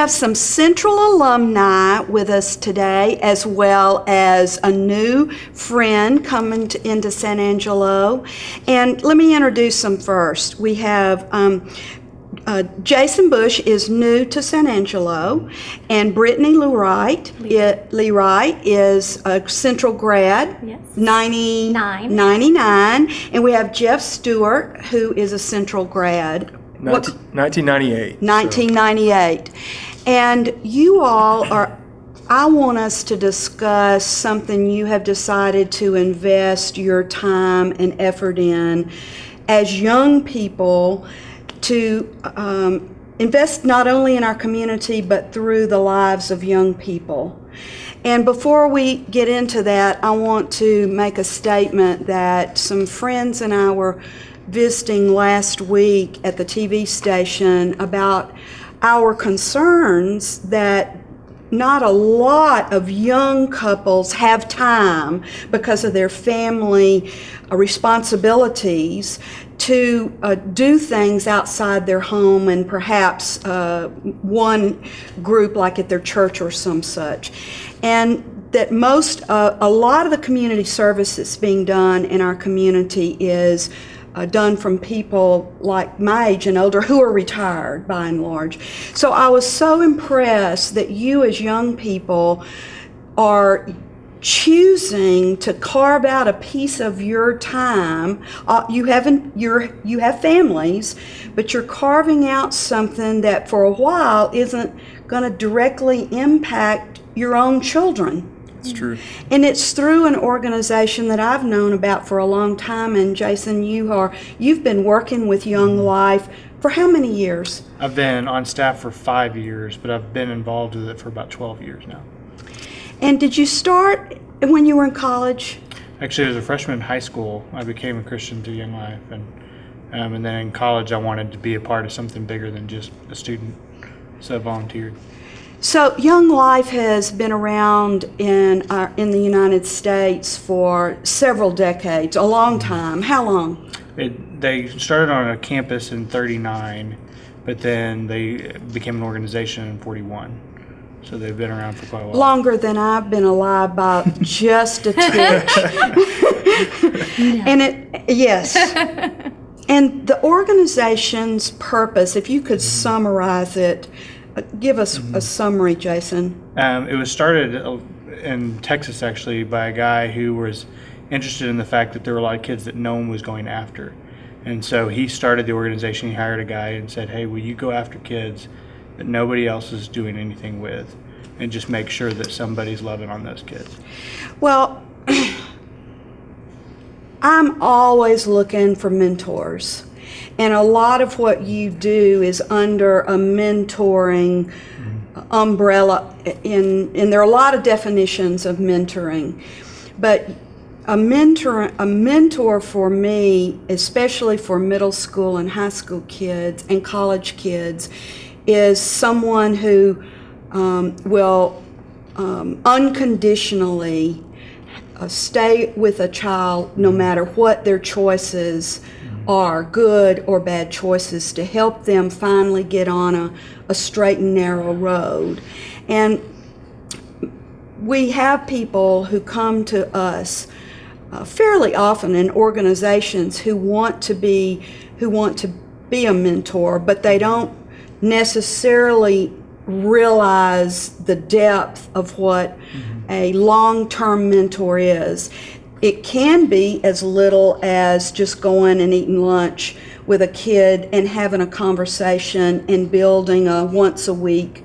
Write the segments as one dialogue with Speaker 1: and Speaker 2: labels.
Speaker 1: have some Central alumni with us today, as well as a new friend coming into San Angelo. And let me introduce them first. We have Jason Bush is new to San Angelo, and Brittany Lewright is a Central grad,
Speaker 2: Yes.
Speaker 1: 99, and we have Jeff Stewart, who is a Central grad.
Speaker 3: 1998.
Speaker 1: 1998. And you all are, I want us to discuss something you have decided to invest your time and effort in as young people, to invest not only in our community but through the lives of young people. And before we get into that, I want to make a statement that some friends and I were visiting last week at the TV station about our concerns that not a lot of young couples have time because of their family responsibilities to do things outside their home, and perhaps one group like at their church or some such. And that a lot of the community service that's being done in our community is done from people like my age and older who are retired by and large. So I was so impressed that you as young people are choosing to carve out a piece of your time. You have families, but you're carving out something that for a while isn't going to directly impact your own children.
Speaker 3: It's true.
Speaker 1: And it's through an organization that I've known about for a long time. And Jason, you've been working with Young Life for how many years?
Speaker 4: I've been on staff for 5 years, but I've been involved with it for about 12 years now.
Speaker 1: And did you start when you were in college?
Speaker 4: Actually, as a freshman in high school, I became a Christian through Young Life, and then in college, I wanted to be a part of something bigger than just a student, so I volunteered.
Speaker 1: So Young Life has been around in the United States for several decades, a long time. How long?
Speaker 4: They started on a campus in '39, but then they became an organization in '41. So they've been around for quite a while.
Speaker 1: Longer than I've been alive by just a titch. And yes. And the organization's purpose, if you could summarize it, give us a summary, Jason.
Speaker 4: It was started in Texas, actually, by a guy who was interested in the fact that there were a lot of kids that no one was going after. And so he started the organization. He hired a guy and said, hey, will you go after kids that nobody else is doing anything with, and just make sure that somebody's loving on those kids?
Speaker 1: Well, I'm always looking for mentors. And a lot of what you do is under a mentoring umbrella, and there are a lot of definitions of mentoring. But a mentor for me, especially for middle school and high school kids and college kids, is someone who will unconditionally stay with a child no matter what their choices are, good or bad choices, to help them finally get on a straight and narrow road. And we have people who come to us fairly often in organizations who want to be a mentor, but they don't necessarily realize the depth of what a long-term mentor is. It can be as little as just going and eating lunch with a kid and having a conversation and building a once-a-week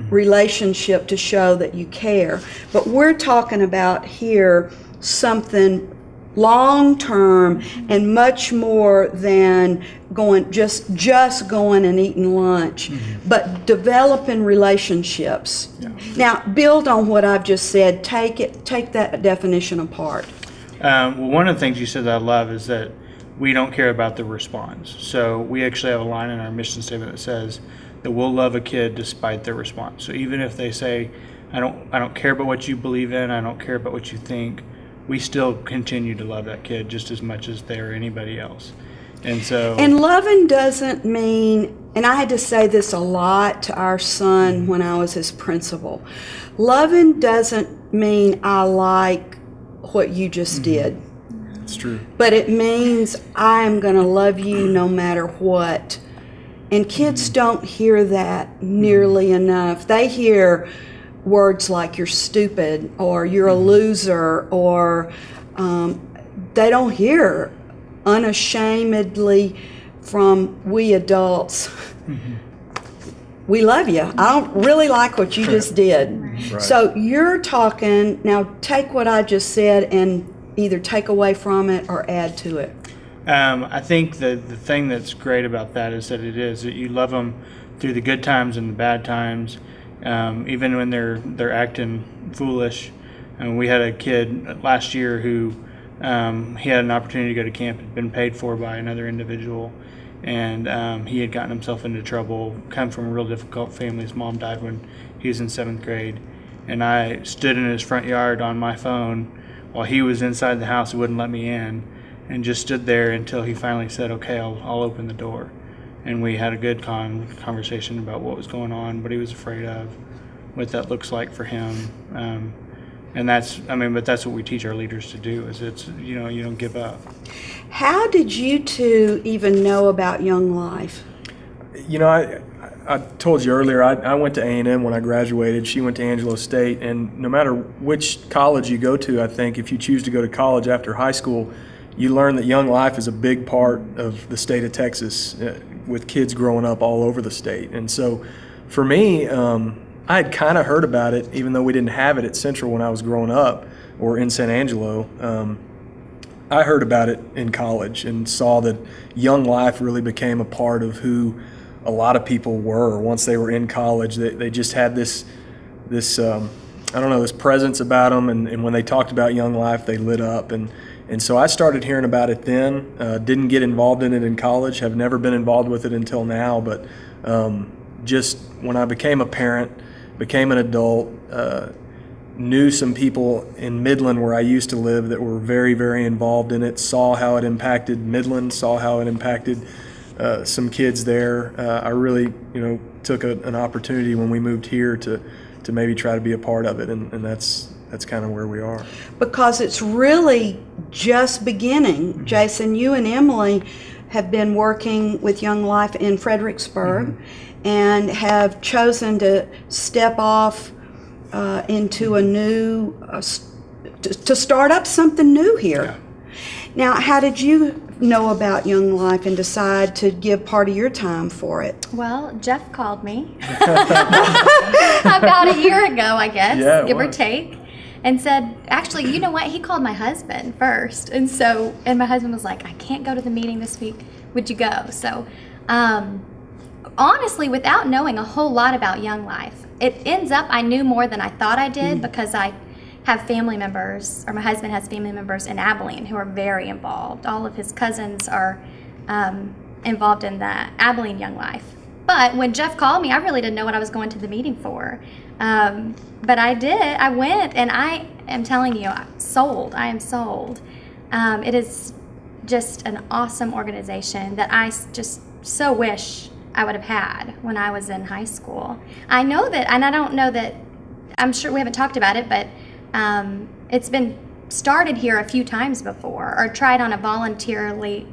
Speaker 1: relationship to show that you care. But we're talking about here something long-term and much more than just going and eating lunch, but developing relationships.
Speaker 4: Yeah.
Speaker 1: Now, build on what I've just said. Take that definition apart.
Speaker 4: Well, one of the things you said that I love is that we don't care about the response. So we actually have a line in our mission statement that says that we'll love a kid despite their response. So even if they say, I don't care about what you believe in, I don't care about what you think, we still continue to love that kid just as much as they or anybody else. And so,
Speaker 1: and loving doesn't mean and I had to say this a lot to our son when I was his principal. Loving doesn't mean I like what you just did.
Speaker 3: It's true.
Speaker 1: But it means I am going to love you no matter what. And kids don't hear that nearly enough. They hear words like you're stupid or you're a loser, or they don't hear unashamedly from we adults. We love you. I don't really like what you just did.
Speaker 3: Right.
Speaker 1: So you're talking, now take what I just said and either take away from it or add to it.
Speaker 4: I think the thing that's great about that is that you love them through the good times and the bad times, even when they're acting foolish. And we had a kid last year who he had an opportunity to go to camp. It had been paid for by another individual, and he had gotten himself into trouble, come from a real difficult family. His mom died when he was in 7th grade, and I stood in his front yard on my phone while he was inside the house. He wouldn't let me in, and just stood there until he finally said, okay, I'll open the door. And we had a good conversation about what was going on, what he was afraid of, what that looks like for him. And but that's what we teach our leaders to do, is you don't give up.
Speaker 1: How did you two even know about Young Life?
Speaker 3: I told you earlier, I went to A&M when I graduated. She went to Angelo State, and no matter which college you go to, I think if you choose to go to college after high school, you learn that Young Life is a big part of the state of Texas, with kids growing up all over the state. And so for me, I had kind of heard about it, even though we didn't have it at Central when I was growing up or in San Angelo. I heard about it in college and saw that Young Life really became a part of who a lot of people were once they were in college. They just had this presence about them, and when they talked about Young Life, they lit up. And so I started hearing about it then. Didn't get involved in it in college, have never been involved with it until now, but just when I became a parent, became an adult, knew some people in Midland where I used to live that were very, very involved in it, saw how it impacted Midland, saw how it impacted some kids there. I really, took an opportunity when we moved here to maybe try to be a part of it, and that's kind of where we are.
Speaker 1: Because it's really just beginning. Mm-hmm. Jason, you and Emily have been working with Young Life in Fredericksburg, and have chosen to step off into a new, to start up something new here.
Speaker 3: Yeah.
Speaker 1: Now, how did you know about Young Life and decide to give part of your time for it?
Speaker 2: Well, Jeff called me about a year ago, I guess, give or take, and said, actually, you know what? He called my husband first. And my husband was like, I can't go to the meeting this week. Would you go? So, honestly, without knowing a whole lot about Young Life, it ends up I knew more than I thought I did, because I have family members, or my husband has family members in Abilene who are very involved. All of his cousins are involved in the Abilene Young Life. But when Jeff called me, I really didn't know what I was going to the meeting for. But I did. I went, and I am telling you, I am sold. It is just an awesome organization that I just so wish I would have had when I was in high school. I know that, and I don't know that, I'm sure we haven't talked about it, but it's been started here a few times before, or tried on a voluntarily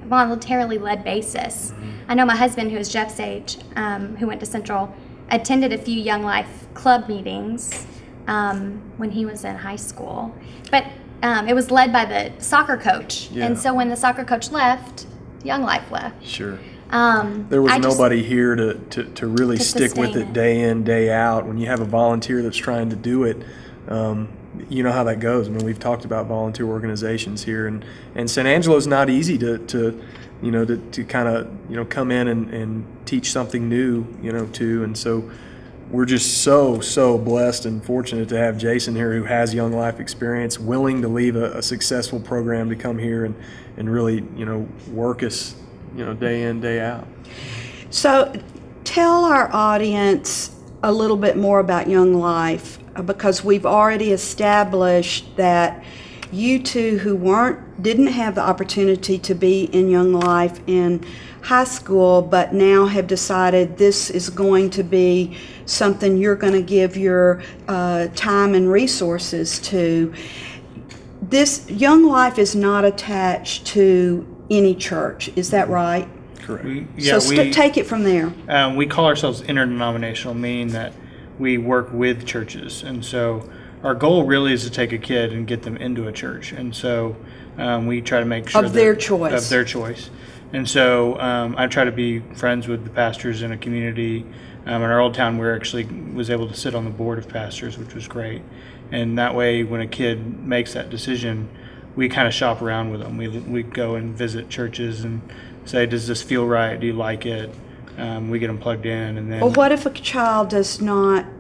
Speaker 2: led basis. I know my husband, who is Jeff's age, who went to Central, attended a few Young Life club meetings when he was in high school. But it was led by the soccer coach. Yeah. And so when the soccer coach left, Young Life left.
Speaker 3: Sure. There was nobody here to really stick with it day in, day out. When you have a volunteer that's trying to do it, you know how that goes. I mean, we've talked about volunteer organizations here, and San Angelo's not easy to kind of come in and teach something new, too. And so we're just so blessed and fortunate to have Jason here, who has Young Life experience, willing to leave a successful program to come here and really work us day in, day out.
Speaker 1: So tell our audience a little bit more about Young Life, because we've already established that you two who didn't have the opportunity to be in Young Life in high school, but now have decided this is going to be something you're going to give your time and resources to. This Young Life is not attached to any church, is that right?
Speaker 3: Correct.
Speaker 1: Take it from there.
Speaker 4: We call ourselves interdenominational, meaning that we work with churches. And so our goal really is to take a kid and get them into a church. And so we try to make sure
Speaker 1: of their choice.
Speaker 4: Of their choice. And so I try to be friends with the pastors in a community. In our old town, we actually was able to sit on the board of pastors, which was great. And that way, when a kid makes that decision, we kind of shop around with them. We go and visit churches and say, does this feel right? Do you like it? We get them plugged in, and then.
Speaker 1: Well, what if a child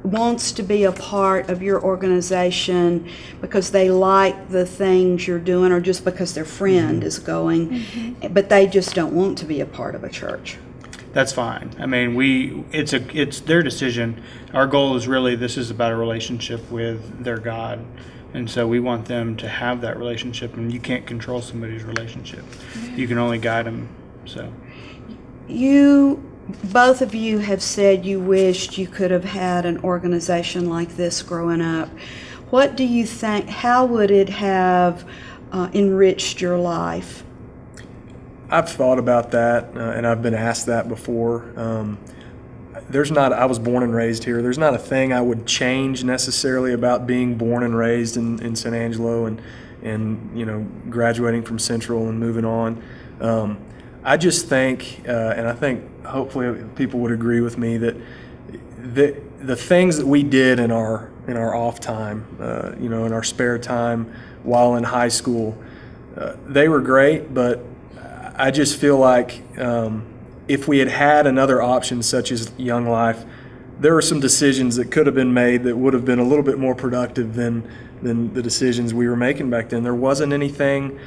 Speaker 1: wants to be a part of your organization because they like the things you're doing, or just because their friend is going, but they just don't want to be a part of a church?
Speaker 4: That's fine. I mean, it's their decision. Our goal is really, this is about a relationship with their God. And so we want them to have that relationship, and you can't control somebody's relationship. You can only guide them. So
Speaker 1: both of you have said you wished you could have had an organization like this growing up. What do you think, how would it have enriched your life?
Speaker 3: I've thought about that, and I've been asked that before. I was born and raised here. There's not a thing I would change necessarily about being born and raised in San Angelo and graduating from Central and moving on. I just think, and I think hopefully people would agree with me, that the things that we did in our off time, in our spare time while in high school, they were great, but I just feel like if we had had another option such as Young Life, there were some decisions that could have been made that would have been a little bit more productive than the decisions we were making back then. There wasn't anything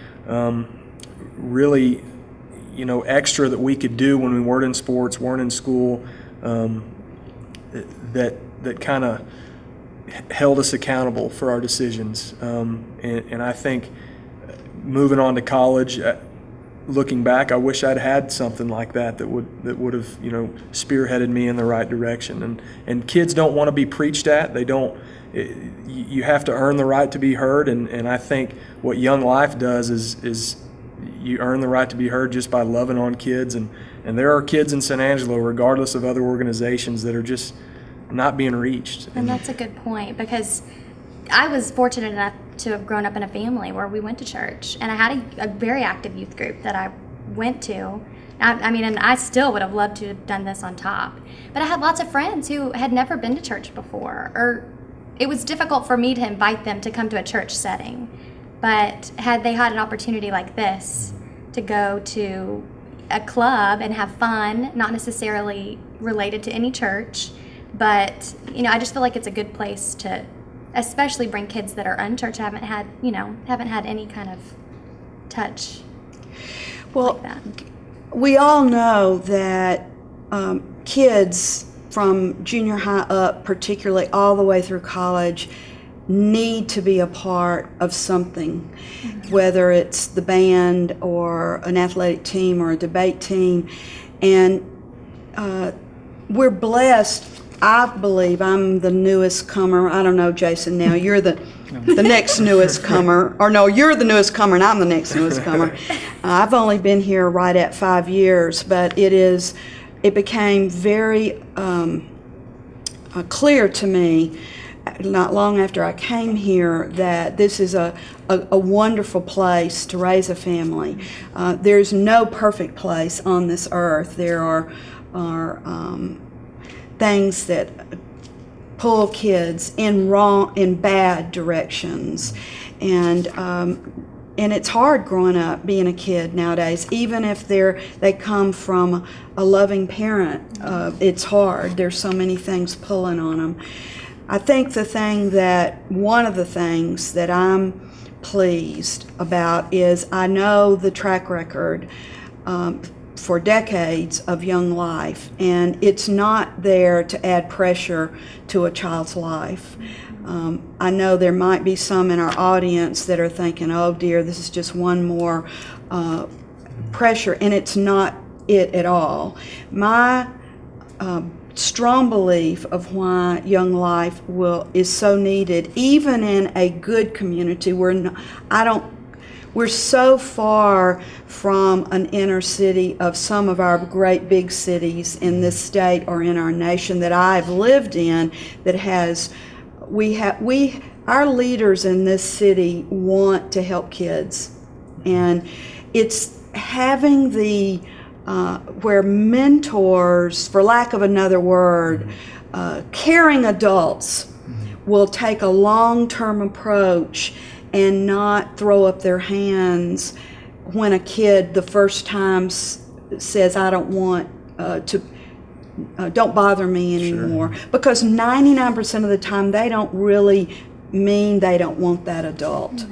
Speaker 3: really, extra that we could do when we weren't in sports, weren't in school, that kind of held us accountable for our decisions. And I think moving on to college, looking back, I wish I'd had something like that would have spearheaded me in the right direction. And kids don't want to be preached at. They don't. You have to earn the right to be heard. And I think what Young Life does is you earn the right to be heard just by loving on kids. And there are kids in San Angelo, regardless of other organizations, that are just not being reached.
Speaker 2: And that's a good point, because I was fortunate enough to have grown up in a family where we went to church, and I had a very active youth group that I went to. I mean, and I still would have loved to have done this on top. But I had lots of friends who had never been to church before, or it was difficult for me to invite them to come to a church setting. But had they had an opportunity like this to go to a club and have fun, not necessarily related to any church, but, I just feel like it's a good place to especially bring kids that are unchurched, haven't had any kind of touch like that.
Speaker 1: We all know that kids from junior high up, particularly all the way through college, need to be a part of something, whether it's the band or an athletic team or a debate team. And we're blessed. I believe I'm the newest comer. I don't know, Jason, now you're the next newest comer. Or no, you're the newest comer and I'm the next newest comer. I've only been here right at 5 years, but it became very clear to me not long after I came here that this is a wonderful place to raise a family. There's no perfect place on this earth. There are things that pull kids in bad directions, and it's hard growing up being a kid nowadays. Even if they come from a loving parent, it's hard. There's so many things pulling on them. I think one of the things that I'm pleased about is I know the track record for decades of Young Life, and it's not there to add pressure to a child's life. I know there might be some in our audience that are thinking, oh dear, this is just one more pressure, and it's not it at all. My strong belief of why Young Life is so needed, even in a good community. We're so far from an inner city of some of our great big cities in this state or in our nation that I've lived in that has, our leaders in this city want to help kids. And it's having where mentors, for lack of another word, caring adults will take a long-term approach and not throw up their hands when a kid the first time says, I don't want don't bother me anymore. Sure. Because 99% of the time they don't really mean they don't want that adult.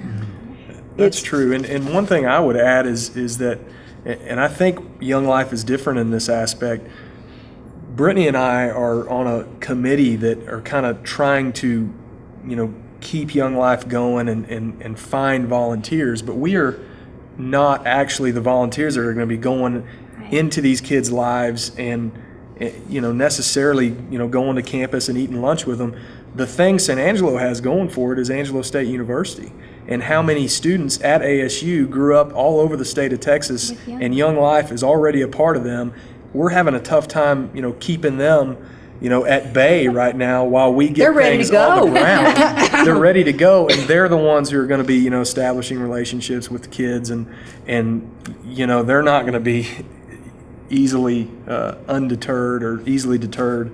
Speaker 3: That's true. And one thing I would add is that, and I think Young Life is different in this aspect, Brittany and I are on a committee that are kind of trying to, keep Young Life going and find volunteers, but we are not actually the volunteers that are going to be going into these kids' lives and necessarily going to campus and eating lunch with them. The thing San Angelo has going for it is Angelo State University, and how many students at ASU grew up all over the state of Texas, and Young Life is already a part of them. We're having a tough time keeping them at bay right now while we get things on the ground. They're ready to go, and they're the ones who are going to be, establishing relationships with the kids, and they're not going to be easily undeterred or easily deterred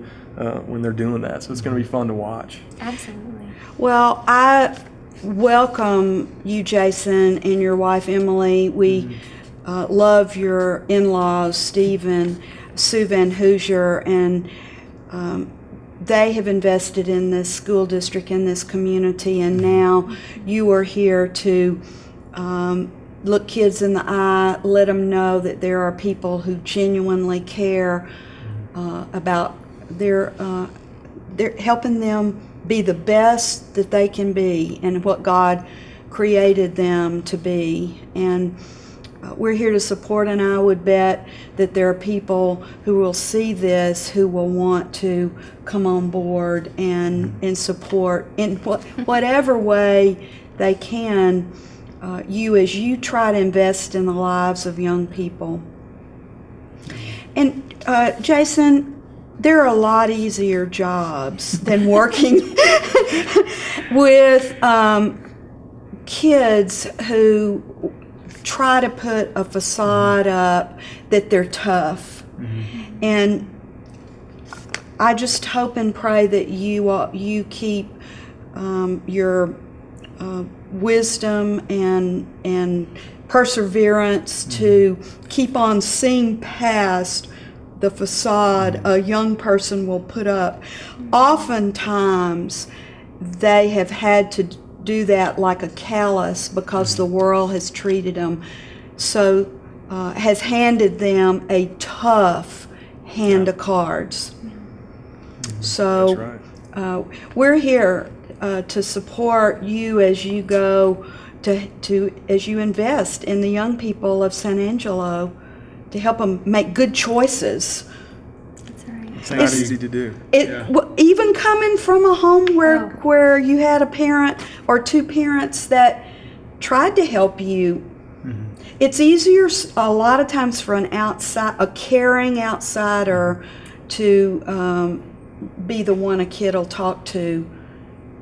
Speaker 3: when they're doing that. So it's going to be fun to watch.
Speaker 2: Absolutely.
Speaker 1: Well, I welcome you, Jason, and your wife, Emily. We love your in-laws, Steve and Sue Van Hoosier, and they have invested in this school district, in this community, and now you are here to look kids in the eye, let them know that there are people who genuinely care about they're helping them be the best that they can be and what God created them to be. And we're here to support, and I would bet that there are people who will see this who will want to come on board and support in whatever way they can you as you try to invest in the lives of young people. And Jason, there are a lot easier jobs than working with kids who try to put a facade up that they're tough. And I just hope and pray that you keep your wisdom and perseverance to keep on seeing past the facade a young person will put up. Oftentimes they have had to do that like a callus because the world has treated them so has handed them a tough hand of cards. So
Speaker 3: that's right.
Speaker 1: We're here to support you as you go as you invest in the young people of San Angelo to help them make good choices.
Speaker 2: That's right.
Speaker 3: It's not easy to do.
Speaker 1: Even coming from a home where you had a parent or two parents that tried to help you, it's easier a lot of times for a caring outsider to be the one a kid will talk to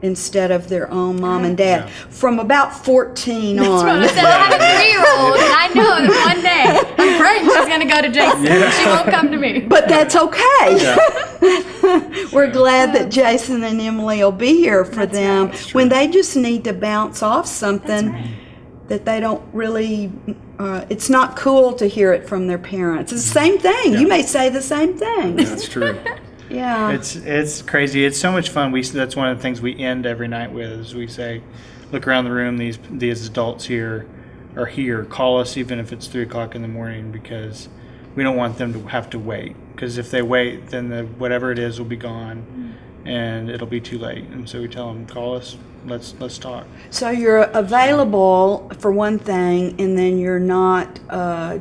Speaker 1: instead of their own mom and dad. From about 14
Speaker 2: That's
Speaker 1: on.
Speaker 2: what I said. I have a 3-year-old, and I know that one day I'm praying she's going to go to Jason. She won't come to me.
Speaker 1: But that's okay. We're glad that Jason and Emily will be here for them when they just need to bounce off something that they don't really, it's not cool to hear it from their parents. It's the same thing. You may say the same thing.
Speaker 3: That's true.
Speaker 1: Yeah.
Speaker 4: It's crazy. It's so much fun. That's one of the things we end every night with is we say, look around the room, these adults here are here. Call us even if it's 3 o'clock in the morning because we don't want them to have to wait, because if they wait, then whatever it is will be gone, and it'll be too late. And so we tell them, call us, let's talk.
Speaker 1: So you're available for one thing, and then you're not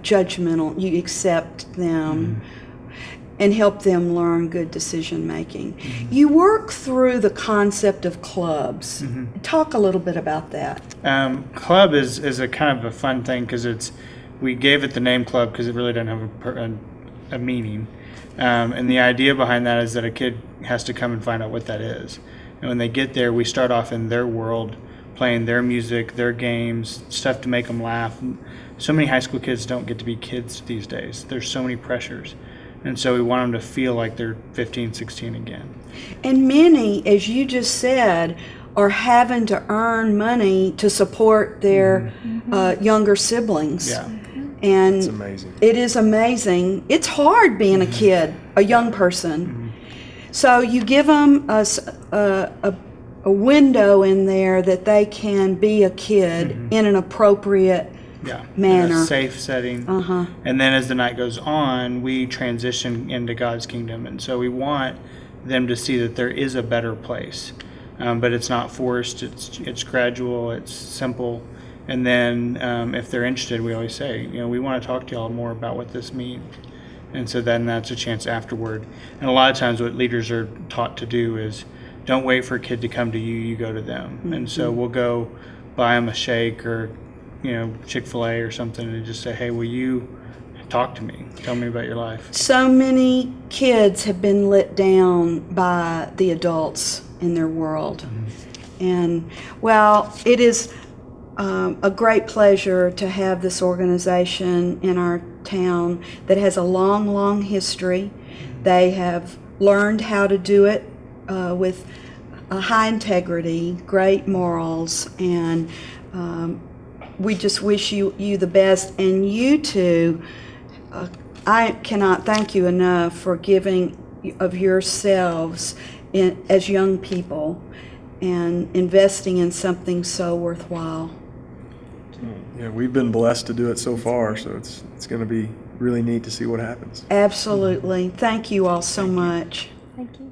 Speaker 1: judgmental. You accept them and help them learn good decision making. You work through the concept of clubs. Talk a little bit about that.
Speaker 4: Club is a kind of a fun thing, because we gave it the name club because it really doesn't have a meaning. And the idea behind that is that a kid has to come and find out what that is. And when they get there, we start off in their world, playing their music, their games, stuff to make them laugh. So many high school kids don't get to be kids these days. There's so many pressures. And so we want them to feel like they're 15, 16 again.
Speaker 1: And many, as you just said, are having to earn money to support their younger siblings.
Speaker 4: Yeah.
Speaker 1: And
Speaker 3: It's amazing.
Speaker 1: it is amazing. It's hard being a kid, a young person. So you give them a window in there that they can be a kid in an appropriate manner.
Speaker 4: In a safe setting. And then as the night goes on, we transition into God's kingdom. And so we want them to see that there is a better place. But it's not forced, it's gradual, it's simple. And then if they're interested, we always say, we want to talk to y'all more about what this means. And so then that's a chance afterward. And a lot of times what leaders are taught to do is don't wait for a kid to come to you, you go to them. And so we'll go buy them a shake or Chick-fil-A or something, and just say, hey, will you talk to me? Tell me about your life.
Speaker 1: So many kids have been let down by the adults in their world. And, well, it is a great pleasure to have this organization in our town that has a long, long history. They have learned how to do it with a high integrity, great morals, and we just wish you the best. And you two, I cannot thank you enough for giving of yourselves as young people and investing in something so worthwhile.
Speaker 3: Yeah, we've been blessed to do it so far, so it's going to be really neat to see what happens.
Speaker 1: Absolutely. Thank you all so much.
Speaker 2: Thank you.